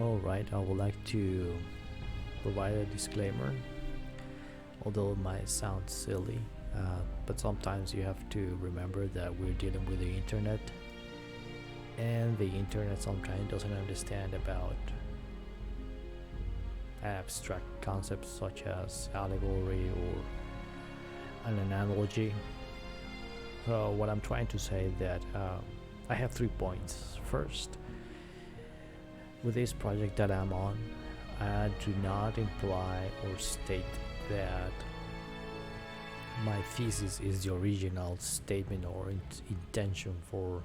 Alright, I would like to provide a disclaimer, although it might sound silly, but sometimes you have to remember that we're dealing with the internet, and the internet sometimes doesn't understand about abstract concepts such as allegory or an analogy. So, what I'm trying to say is that I have 3 points. First, with this project that I'm on, I do not imply or state that my thesis is the original statement or intention for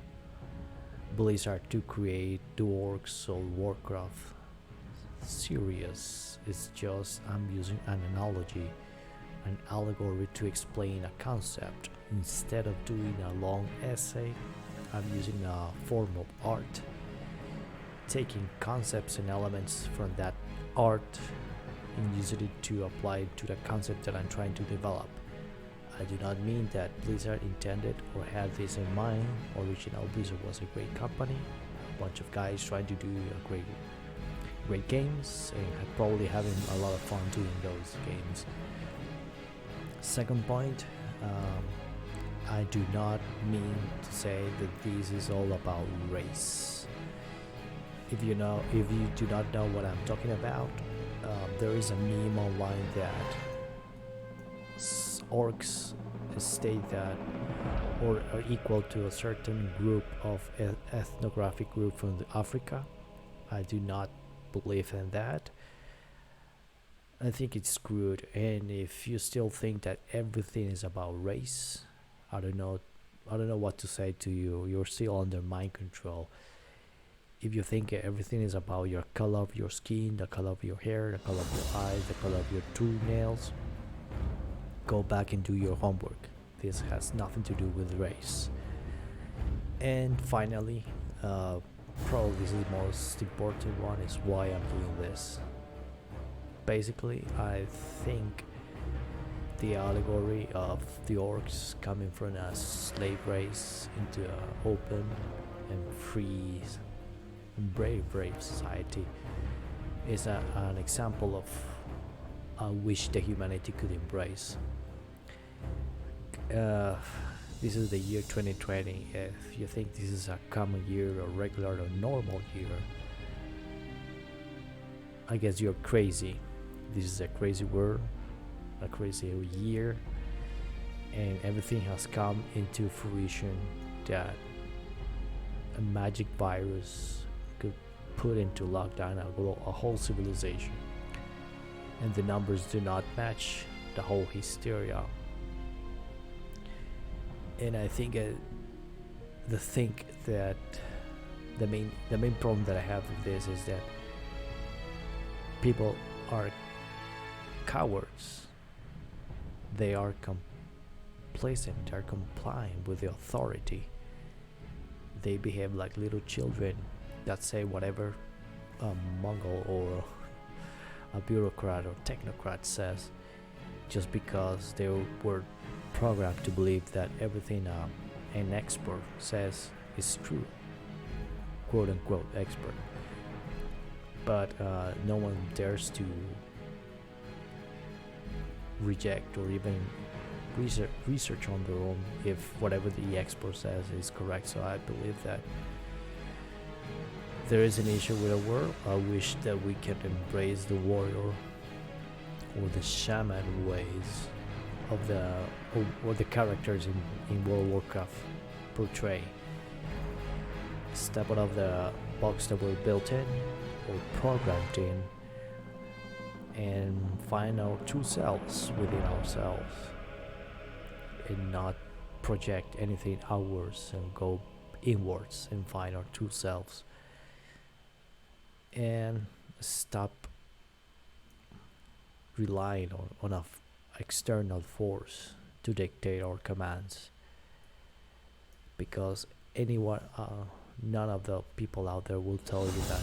Blizzard to create the orcs or Warcraft series. It's just I'm using an analogy, an allegory to explain a concept. Instead of doing a long essay, I'm using a form of art, taking concepts and elements from that art and using it to apply it to the concept that I'm trying to develop. I do not mean that Blizzard intended or had this in mind. Original Blizzard was a great company, a bunch of guys trying to do a great games and probably having a lot of fun doing those games. Second point, I do not mean to say that this is all about race. If you do not know what I'm talking about, there is a meme online that orcs state that or are equal to a certain group of ethnographic group from Africa. I do not believe in that. I think it's screwed, and if you still think that everything is about race, I don't know what to say to you. You're still under mind control. If you think everything is about your color of your skin, the color of your hair, the color of your eyes, the color of your toenails, go back and do your homework. This has nothing to do with race. And finally, probably this is the most important one, is why I'm doing this. Basically, I think the allegory of the orcs coming from a slave race into an open and free and brave society is an example of a wish that humanity could embrace. This is the year 2020. If you think this is a common year or regular or normal year, I guess you're crazy. This is a crazy world, a crazy year, and everything has come into fruition that a magic virus could put into lockdown a whole civilization, and the numbers do not match the whole hysteria. And I think that the main problem that I have with this is that people are cowards. They are complacent. They're complying with the authority. They behave like little children that say whatever a Mongol or a bureaucrat or technocrat says, just because they were programmed to believe that everything an expert says is true, quote unquote expert. But no one dares to reject or even research on their own if whatever the expert says is correct. So I believe that there is an issue with the world. I wish that we can embrace the warrior or the shaman ways of the characters in World of Warcraft portray. Step out of the box that we're built in or programmed in, and find our true selves within ourselves, and not project anything outwards and go inwards and find our true selves, and stop relying on a external force to dictate our commands, because none of the people out there will tell you that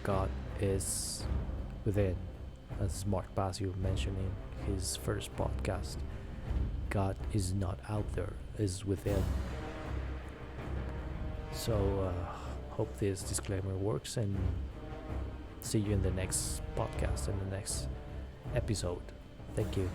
God is within. As Mark Basio mentioned in his first podcast, God is not out there, is within. So hope this disclaimer works, and see you in the next podcast, in the next episode. Thank you.